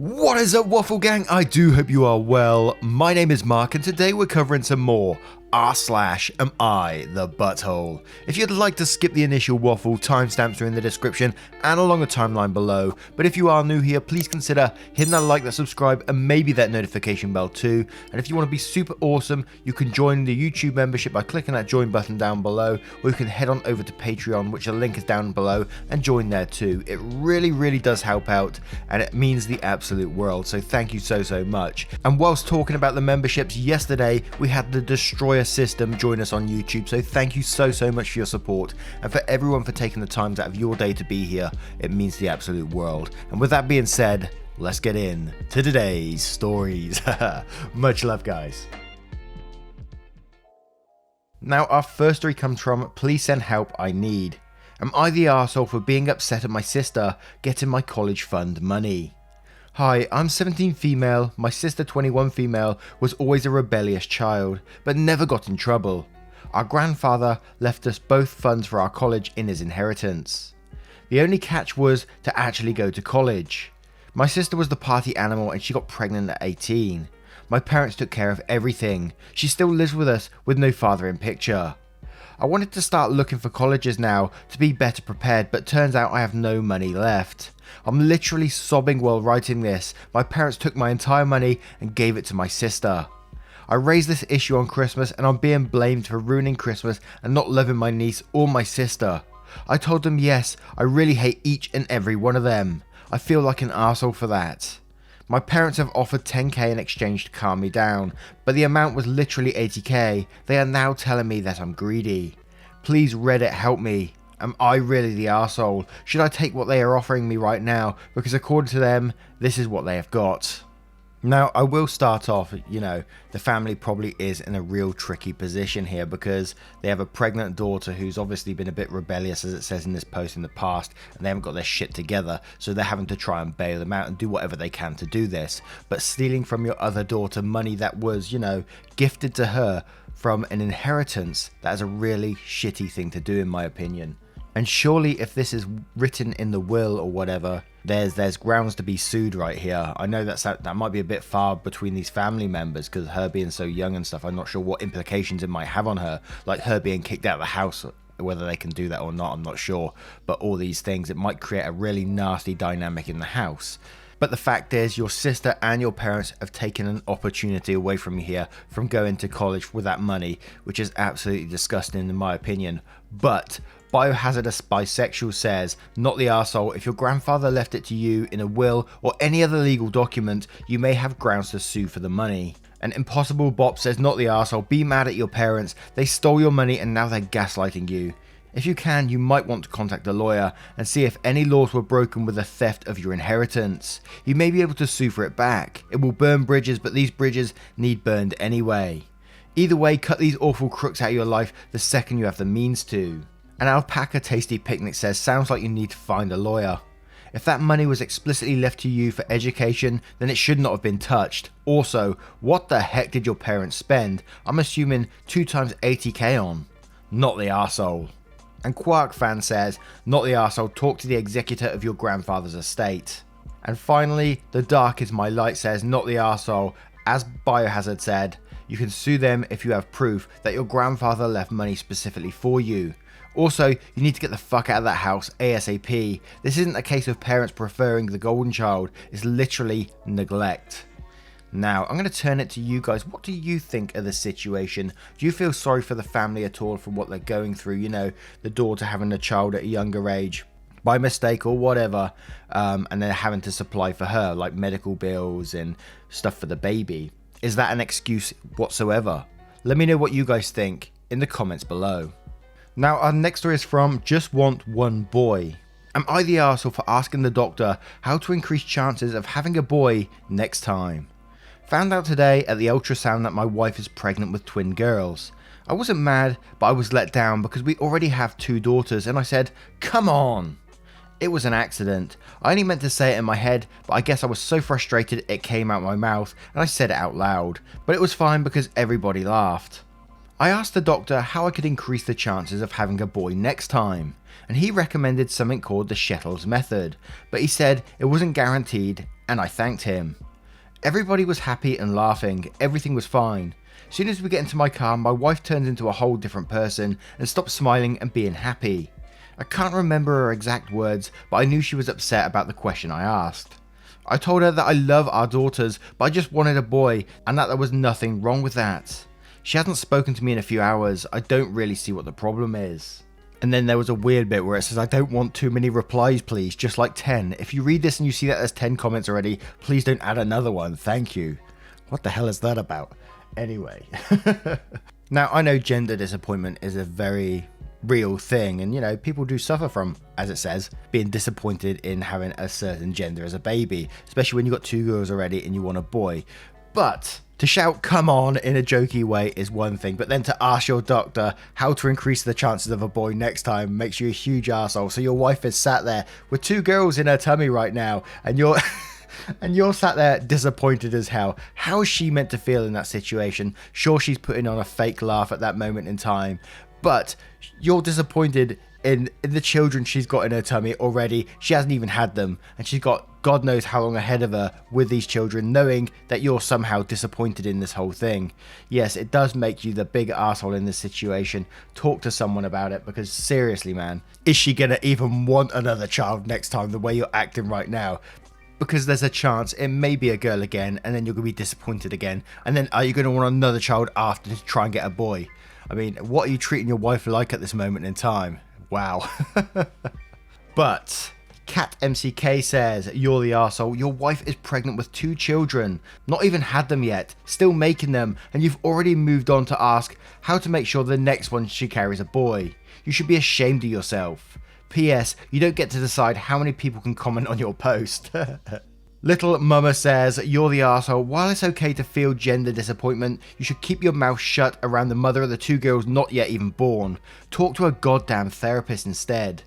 What is up, Waffle Gang? I do hope you are well. My name is Mark and today we're covering some more r/am I the butthole. If you'd like to skip the initial waffle, timestamps are in the description and along the timeline below, but if you are new here, please consider hitting that like, that subscribe and maybe that notification bell too. And if you want to be super awesome, you can join the YouTube membership by clicking that join button down below, or you can head on over to Patreon, which the link is down below, and join there too. It really does help out and it means the absolute world, so thank you so much. And whilst talking about the memberships, yesterday we had the Destroyer System join us on YouTube, so thank you so much for your support and for everyone for taking the time out of your day to be here. It means the absolute world. And with that being said, let's get in to today's stories. Much love, guys. Now our first story comes from Please Send Help I Need. Am I the arsehole for being upset at my sister getting my college fund money? Hi, I'm 17 female, my sister 21 female was always a rebellious child, but never got in trouble. Our grandfather left us both funds for our college in his inheritance. The only catch was to actually go to college. My sister was the party animal and she got pregnant at 18. My parents took care of everything. She still lives with us with no father in picture. I wanted to start looking for colleges now to be better prepared, but turns out I have no money left. I'm literally sobbing while writing this. My parents took my entire money and gave it to my sister. I raised this issue on Christmas and I'm being blamed for ruining Christmas and not loving my niece or my sister. I told them yes, I really hate each and every one of them. I feel like an arsehole for that. My parents have offered 10k in exchange to calm me down, but the amount was literally 80k. They are now telling me that I'm greedy. Please Reddit, help me. Am I really the arsehole? Should I take what they are offering me right now? Because according to them, this is what they have got. Now, I will start off, the family probably is in a real tricky position here because they have a pregnant daughter who's obviously been a bit rebellious, as it says in this post, in the past, and they haven't got their shit together, so they're having to try and bail them out and do whatever they can to do this. But stealing from your other daughter money that was, gifted to her from an inheritance, that is a really shitty thing to do in my opinion. And surely if this is written in the will or whatever, there's grounds to be sued right here. I know that might be a bit far between these family members because her being so young and stuff, I'm not sure what implications it might have on her, like her being kicked out of the house, whether they can do that or not, I'm not sure. But all these things, it might create a really nasty dynamic in the house. But the fact is, your sister and your parents have taken an opportunity away from you here from going to college with that money, which is absolutely disgusting in my opinion. But Biohazardous Bisexual says, not the arsehole, if your grandfather left it to you in a will or any other legal document, you may have grounds to sue for the money. And Impossible Bop says, not the arsehole, be mad at your parents, they stole your money and now they're gaslighting you. If you can, you might want to contact a lawyer and see if any laws were broken with the theft of your inheritance. You may be able to sue for it back. It will burn bridges, but these bridges need burned anyway. Either way, cut these awful crooks out of your life the second you have the means to. And Alpaca Tasty Picnic says, sounds like you need to find a lawyer. If that money was explicitly left to you for education, then it should not have been touched. Also, what the heck did your parents spend? I'm assuming 2 times 80k on. Not the arsehole. And Quark Fan says, not the arsehole, talk to the executor of your grandfather's estate. And finally, The Dark Is My Light says, not the arsehole, as Biohazard said, you can sue them if you have proof that your grandfather left money specifically for you. Also, you need to get the fuck out of that house ASAP. This isn't a case of parents preferring the golden child, it's literally neglect. Now, I'm going to turn it to you guys. What do you think of the situation? Do you feel sorry for the family at all for what they're going through? The daughter having a child at a younger age by mistake or whatever, and then having to supply for her, like medical bills and stuff for the baby. Is that an excuse whatsoever? Let me know what you guys think in the comments below. Now, our next story is from Just Want One Boy. Am I the arsehole for asking the doctor how to increase chances of having a boy next time? Found out today at the ultrasound that my wife is pregnant with twin girls. I wasn't mad, but I was let down because we already have 2 daughters and I said, come on. It was an accident. I only meant to say it in my head, but I guess I was so frustrated it came out my mouth and I said it out loud. But it was fine because everybody laughed. I asked the doctor how I could increase the chances of having a boy next time, and he recommended something called the Shettles method, but he said it wasn't guaranteed, and I thanked him. Everybody was happy and laughing, everything was fine. Soon as we get into my car, my wife turns into a whole different person and stops smiling and being happy. I can't remember her exact words, but I knew she was upset about the question I asked. I told her that I love our daughters, but I just wanted a boy, and that there was nothing wrong with that. She hasn't spoken to me in a few hours. I don't really see what the problem is. And then there was a weird bit where it says, I don't want too many replies, please, just like 10. If you read this and you see that there's 10 comments already, please don't add another one. Thank you. What the hell is that about? Anyway. Now, I know gender disappointment is a very real thing, and you know, people do suffer from, as it says, being disappointed in having a certain gender as a baby, especially when you've got 2 girls already and you want a boy. But to shout come on in a jokey way is one thing, but then to ask your doctor how to increase the chances of a boy next time makes you a huge arsehole. So your wife is sat there with 2 girls in her tummy right now, and you're and you're sat there disappointed as hell. How is she meant to feel in that situation? Sure, she's putting on a fake laugh at that moment in time, but you're disappointed in the children she's got in her tummy already. She hasn't even had them, and she's got God knows how long ahead of her with these children, knowing that you're somehow disappointed in this whole thing. Yes, it does make you the big asshole in this situation. Talk to someone about it, because seriously, man, is she gonna even want another child next time the way you're acting right now? Because there's a chance it may be a girl again, and then you're gonna be disappointed again, and then are you gonna want another child after to try and get a boy? I mean, what are you treating your wife like at this moment in time? Wow. But Cat MCK says, you're the arsehole. Your wife is pregnant with 2 children, not even had them yet, still making them, and you've already moved on to ask how to make sure the next one she carries a boy. You should be ashamed of yourself. P.S. You don't get to decide how many people can comment on your post. Little Mama says, you're the arsehole. While it's okay to feel gender disappointment, you should keep your mouth shut around the mother of the 2 girls not yet even born. Talk to a goddamn therapist instead.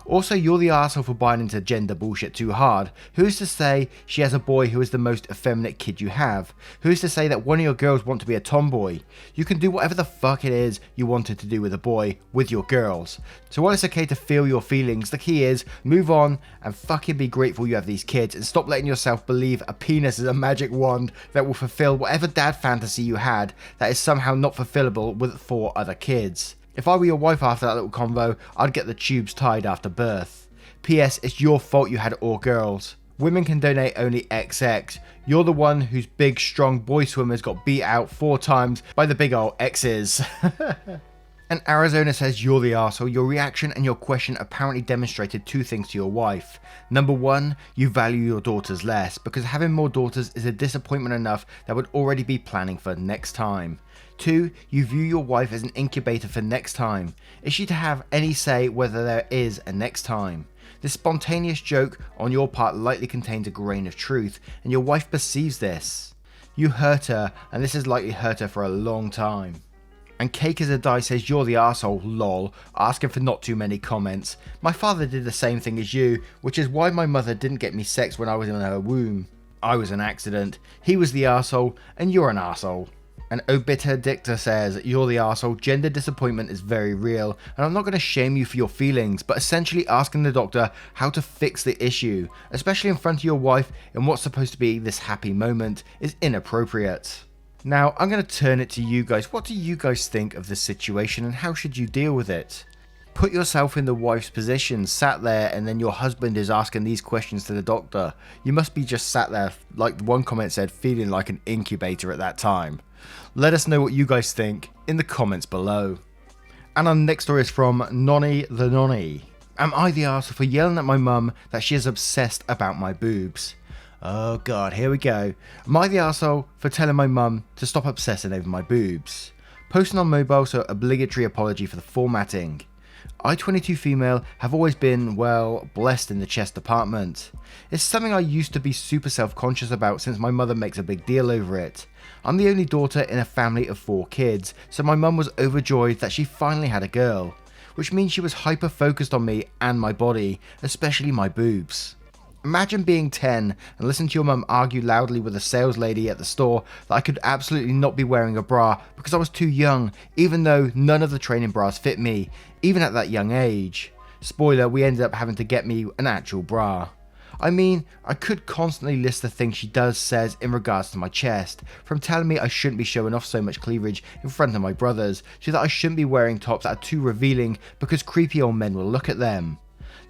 Also, you're the arsehole for buying into gender bullshit too hard. Who's to say she has a boy who is the most effeminate kid you have? Who's to say that one of your girls want to be a tomboy? You can do whatever the fuck it is you wanted to do with a boy with your girls. So while it's okay to feel your feelings, the key is move on and fucking be grateful you have these kids, and stop letting yourself believe a penis is a magic wand that will fulfill whatever dad fantasy you had that is somehow not fulfillable with 4 other kids. If I were your wife after that little convo, I'd get the tubes tied after birth. P.S. It's your fault you had all girls. Women can donate only XX. You're the one whose big strong boy swimmers got beat out 4 times by the big old X's. And Arizona says, you're the arsehole. Your reaction and your question apparently demonstrated 2 things to your wife. Number 1, you value your daughters less, because having more daughters is a disappointment enough that would already be planning for next time. 2, you view your wife as an incubator for next time. Is she to have any say whether there is a next time? This spontaneous joke on your part likely contains a grain of truth, and your wife perceives this. You hurt her, and this has likely hurt her for a long time. And Cake as a Die says, you're the arsehole, lol, asking for not too many comments. My father did the same thing as you, which is why my mother didn't get me sex when I was in her womb. I was an accident. He was the arsehole, and you're an arsehole. And Obiter Dicta says, you're the arsehole. Gender disappointment is very real, and I'm not going to shame you for your feelings, but essentially asking the doctor how to fix the issue, especially in front of your wife in what's supposed to be this happy moment, is inappropriate. Now, I'm going to turn it to you guys. What do you guys think of this situation, and how should you deal with it? Put yourself in the wife's position, sat there, and then your husband is asking these questions to the doctor. You must be just sat there, like one comment said, feeling like an incubator at that time. Let us know what you guys think in the comments below. And our next story is from Nonny the Nonny. Am I the arsehole for yelling at my mum that she is obsessed about my boobs? Oh god, here we go. Am I the arsehole for telling my mum to stop obsessing over my boobs? Posting on mobile, so obligatory apology for the formatting. I, 22 female, have always been, well, blessed in the chest department. It's something I used to be super self-conscious about since my mother makes a big deal over it. I'm the only daughter in a family of 4 kids, so my mum was overjoyed that she finally had a girl, which means she was hyper-focused on me and my body, especially my boobs. Imagine being 10 and listening to your mum argue loudly with a sales lady at the store that I could absolutely not be wearing a bra because I was too young, even though none of the training bras fit me, even at that young age. Spoiler, we ended up having to get me an actual bra. I mean, I could constantly list the things she says in regards to my chest, from telling me I shouldn't be showing off so much cleavage in front of my brothers, to that I shouldn't be wearing tops that are too revealing because creepy old men will look at them.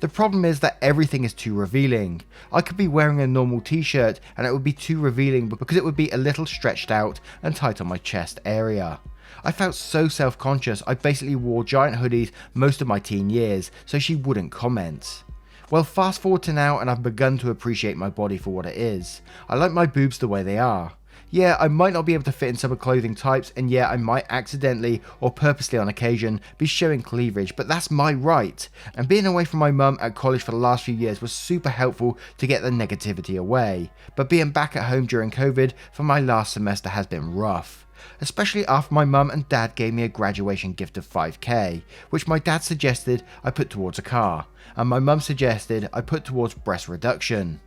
The problem is that everything is too revealing. I could be wearing a normal t-shirt and it would be too revealing because it would be a little stretched out and tight on my chest area. I felt so self-conscious I basically wore giant hoodies most of my teen years so she wouldn't comment. Well, fast forward to now and I've begun to appreciate my body for what it is. I like my boobs the way they are. Yeah, I might not be able to fit in some clothing types, and yeah, I might accidentally or purposely on occasion be showing cleavage, but that's my right. And being away from my mum at college for the last few years was super helpful to get the negativity away. But being back at home during COVID for my last semester has been rough. Especially after my mum and dad gave me a graduation gift of 5k, which my dad suggested I put towards a car, and my mum suggested I put towards breast reduction.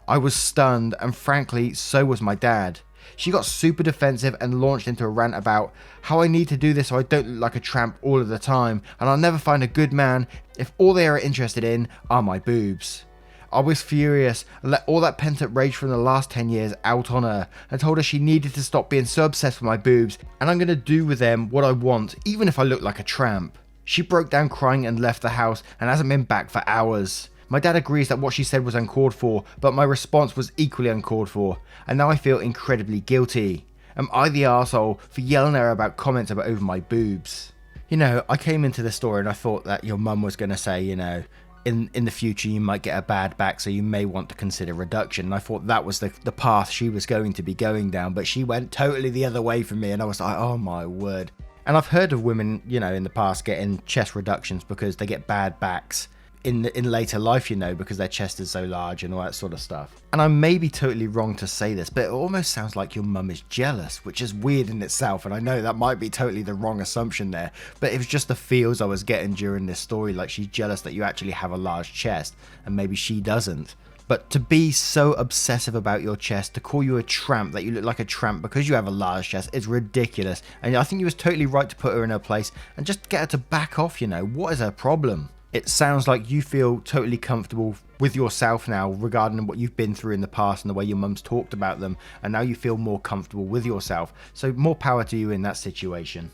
I was stunned, and frankly, so was my dad. She got super defensive and launched into a rant about how I need to do this so I don't look like a tramp all of the time, and I'll never find a good man if all they are interested in are my boobs. I was furious and let all that pent up rage from the last 10 years out on her and told her she needed to stop being so obsessed with my boobs, and I'm going to do with them what I want even if I look like a tramp. She broke down crying and left the house and hasn't been back for hours. My dad agrees that what she said was uncalled for, but my response was equally uncalled for, and now I feel incredibly guilty. Am I the arsehole for yelling at her about comments about over my boobs? You know, I came into this story and I thought that your mum was going to say, you know, in the future you might get a bad back, so you may want to consider reduction. And I thought that was the path she was going to be going down, but she went totally the other way from me, and I was like, oh my word. And I've heard of women, you know, in the past getting chest reductions because they get bad backs in later life, you know, because their chest is so large and all that sort of stuff. And I may be totally wrong to say this, but it almost sounds like your mum is jealous, which is weird in itself, and I know that might be totally the wrong assumption there, but it was just the feels I was getting during this story, like she's jealous that you actually have a large chest and maybe she doesn't. But to be so obsessive about your chest, to call you a tramp, that you look like a tramp because you have a large chest, is ridiculous. And I think you was totally right to put her in her place and just get her to back off, you know. What is her problem? It sounds like you feel totally comfortable with yourself now regarding what you've been through in the past and the way your mum's talked about them, and now you feel more comfortable with yourself. So more power to you in that situation.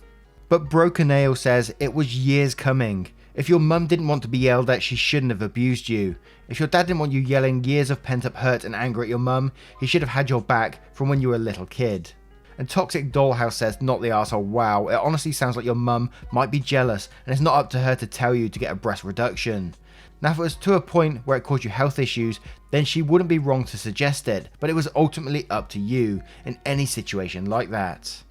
But Broken Nail says it was years coming. If your mum didn't want to be yelled at, she shouldn't have abused you. If your dad didn't want you yelling years of pent up hurt and anger at your mum, he should have had your back from when you were a little kid. And Toxic Dollhouse says, not the arsehole, wow, it honestly sounds like your mum might be jealous and it's not up to her to tell you to get a breast reduction. Now if it was to a point where it caused you health issues, then she wouldn't be wrong to suggest it, but it was ultimately up to you in any situation like that.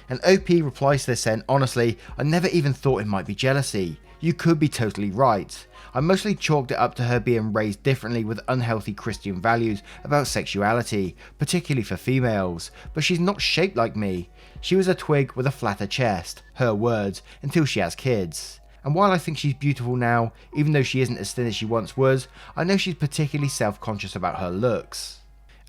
And OP replies to this saying, honestly, I never even thought it might be jealousy. You could be totally right. I mostly chalked it up to her being raised differently with unhealthy Christian values about sexuality, particularly for females, but she's not shaped like me. She was a twig with a flatter chest, her words, until she has kids. And while I think she's beautiful now, even though she isn't as thin as she once was, I know she's particularly self-conscious about her looks.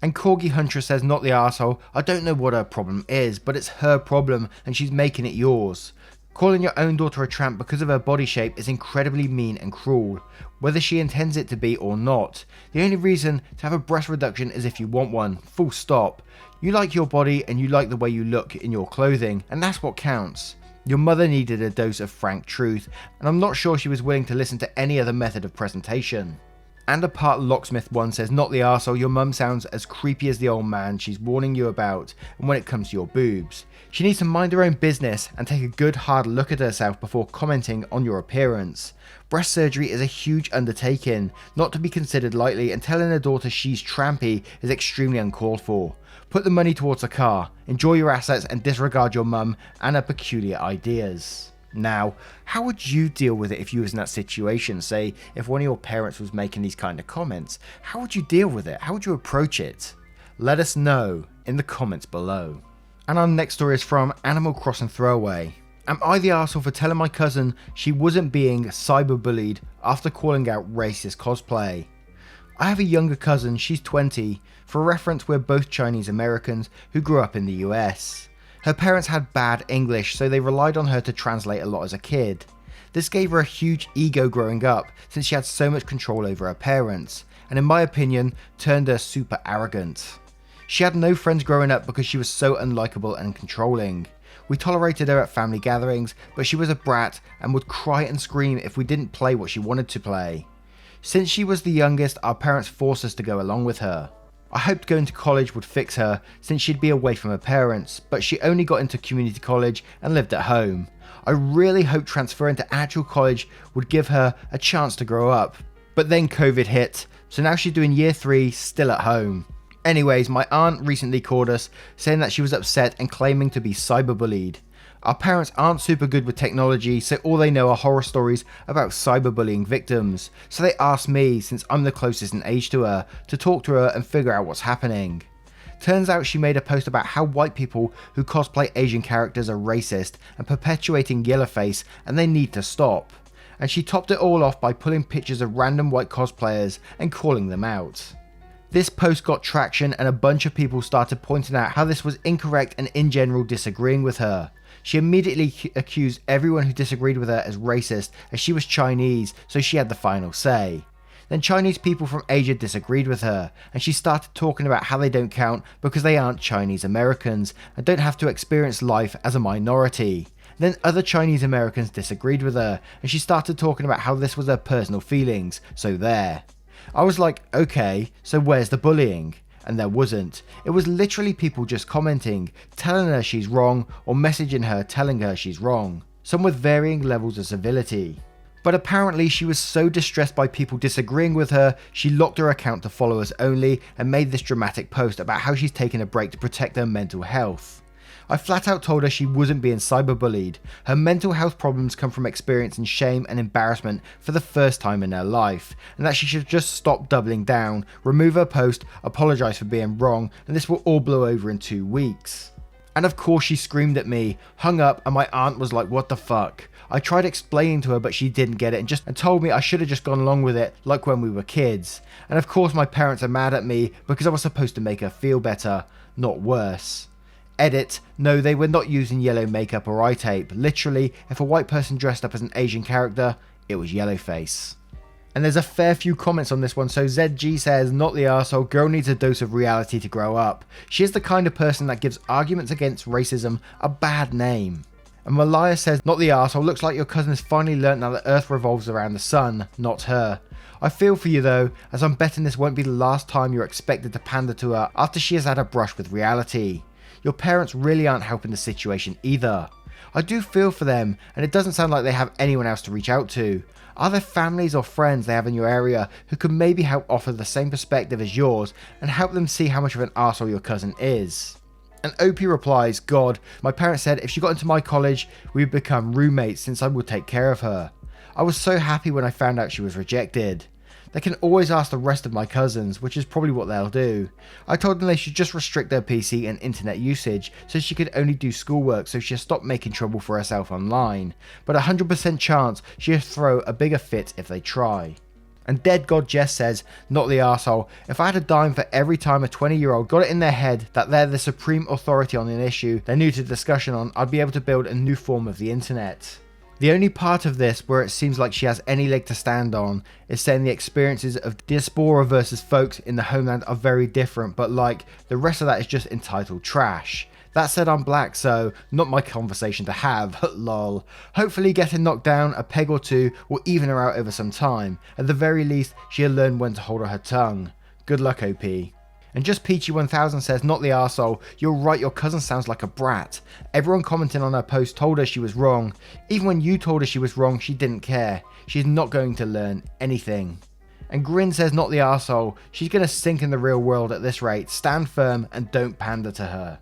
And Corgi Huntress says, not the arsehole, I don't know what her problem is, but it's her problem and she's making it yours. Calling your own daughter a tramp because of her body shape is incredibly mean and cruel, whether she intends it to be or not. The only reason to have a breast reduction is if you want one, full stop. You like your body and you like the way you look in your clothing, and that's what counts. Your mother needed a dose of frank truth, and I'm not sure she was willing to listen to any other method of presentation. And apart Locksmith 1 says, not the arsehole, your mum sounds as creepy as the old man she's warning you about, and when it comes to your boobs. She needs to mind her own business and take a good hard look at herself before commenting on your appearance. Breast surgery is a huge undertaking, not to be considered lightly, and telling her daughter she's trampy is extremely uncalled for. Put the money towards a car, enjoy your assets and disregard your mum and her peculiar ideas. Now, how would you deal with it if you was in that situation? Say, if one of your parents was making these kind of comments, how would you deal with it? How would you approach it? Let us know in the comments below. And our next story is from Animal Crossing Throwaway. Am I the arsehole for telling my cousin she wasn't being cyberbullied after calling out racist cosplay? I have a younger cousin, she's 20. For reference, we're both Chinese Americans who grew up in the US. Her parents had bad English, so they relied on her to translate a lot as a kid. This gave her a huge ego growing up, since she had so much control over her parents, and in my opinion, turned her super arrogant. She had no friends growing up because she was so unlikable and controlling. We tolerated her at family gatherings, but she was a brat and would cry and scream if we didn't play what she wanted to play. Since she was the youngest, our parents forced us to go along with her. I hoped going to college would fix her, since she'd be away from her parents, but she only got into community college and lived at home. I really hoped transferring to actual college would give her a chance to grow up, but then COVID hit, so now she's doing year 3 still at home. Anyways, my aunt recently called us saying that she was upset and claiming to be cyberbullied. Our parents aren't super good with technology, so all they know are horror stories about cyberbullying victims. So they asked me, since I'm the closest in age to her, to talk to her and figure out what's happening. Turns out she made a post about how white people who cosplay Asian characters are racist and perpetuating yellowface and they need to stop. And she topped it all off by pulling pictures of random white cosplayers and calling them out. This post got traction and a bunch of people started pointing out how this was incorrect and in general disagreeing with her. She immediately accused everyone who disagreed with her as racist, as she was Chinese, so she had the final say. Then Chinese people from Asia disagreed with her, and she started talking about how they don't count because they aren't Chinese Americans and don't have to experience life as a minority. Then other Chinese Americans disagreed with her, and she started talking about how this was her personal feelings, so there. I was like, okay, so where's the bullying? And there wasn't. It was literally people just commenting, telling her she's wrong, or messaging her telling her she's wrong, some with varying levels of civility. But apparently she was so distressed by people disagreeing with her, she locked her account to followers only and made this dramatic post about how she's taken a break to protect her mental health. I flat out told her she wasn't being cyberbullied. Her mental health problems come from experiencing shame and embarrassment for the first time in her life, and that she should just stop doubling down, remove her post, apologise for being wrong, and this will all blow over in 2 weeks. And of course she screamed at me, hung up, and my aunt was like, what the fuck? I tried explaining to her, but she didn't get it and told me I should have just gone along with it like when we were kids. And of course my parents are mad at me because I was supposed to make her feel better, not worse. Edit, no, they were not using yellow makeup or eye tape. Literally, if a white person dressed up as an Asian character, it was yellowface. And there's a fair few comments on this one, so ZG says, not the arsehole, girl needs a dose of reality to grow up. She is the kind of person that gives arguments against racism a bad name. And Malaya says, not the arsehole, looks like your cousin has finally learnt now that Earth revolves around the sun, not her. I feel for you though, as I'm betting this won't be the last time you're expected to pander to her after she has had a brush with reality. Your parents really aren't helping the situation either. I do feel for them, and it doesn't sound like they have anyone else to reach out to. Are there families or friends they have in your area who could maybe help offer the same perspective as yours and help them see how much of an arsehole your cousin is? And OP replies, God, my parents said if she got into my college, we would become roommates since I would take care of her. I was so happy when I found out she was rejected. They can always ask the rest of my cousins, which is probably what they'll do. I told them they should just restrict their PC and internet usage so she could only do schoolwork so she'll stop making trouble for herself online. But 100% chance she'll throw a bigger fit if they try. And Dead God Jess says, not the arsehole, if I had a dime for every time a 20-year-old got it in their head that they're the supreme authority on an issue they're new to discussion on, I'd be able to build a new form of the internet. The only part of this where it seems like she has any leg to stand on is saying the experiences of diaspora versus folks in the homeland are very different, but like, the rest of that is just entitled trash. That said, I'm black, so not my conversation to have, lol. Hopefully getting knocked down a peg or two will even her out over some time. At the very least, she'll learn when to hold her tongue. Good luck, OP. And just Peachy1000 says, not the arsehole, you're right, your cousin sounds like a brat. Everyone commenting on her post told her she was wrong. Even when you told her she was wrong, she didn't care. She's not going to learn anything. And Grin says, not the arsehole, she's going to sink in the real world at this rate. Stand firm and don't pander to her.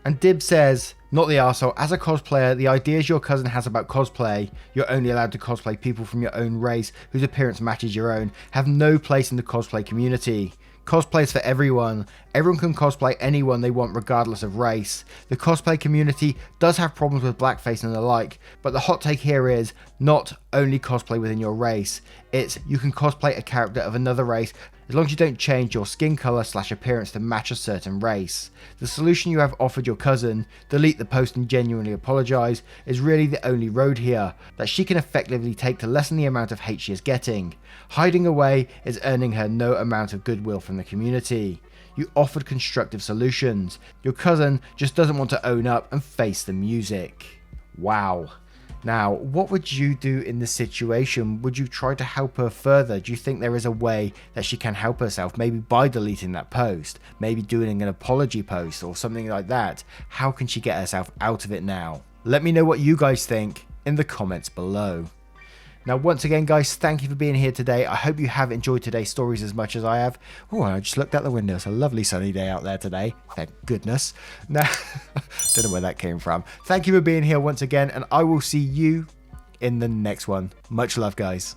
And Dib says, not the arsehole, as a cosplayer, the ideas your cousin has about cosplay, you're only allowed to cosplay people from your own race whose appearance matches your own, have no place in the cosplay community. Cosplay is for everyone. Everyone can cosplay anyone they want regardless of race. The cosplay community does have problems with blackface and the like, but the hot take here is not only cosplay within your race. It's you can cosplay a character of another race as long as you don't change your skin colour / appearance to match a certain race. The solution you have offered your cousin, delete the post and genuinely apologise, is really the only road here that she can effectively take to lessen the amount of hate she is getting. Hiding away is earning her no amount of goodwill from the community. You offered constructive solutions. Your cousin just doesn't want to own up and face the music. Wow. Now, what would you do in this situation? Would you try to help her further? Do you think there is a way that she can help herself? Maybe by deleting that post, maybe doing an apology post or something like that. How can she get herself out of it now? Let me know what you guys think in the comments below. Now, once again, guys, thank you for being here today. I hope you have enjoyed today's stories as much as I have. Oh, I just looked out the window. It's a lovely sunny day out there today. Thank goodness. Now, don't know where that came from. Thank you for being here once again, and I will see you in the next one. Much love, guys.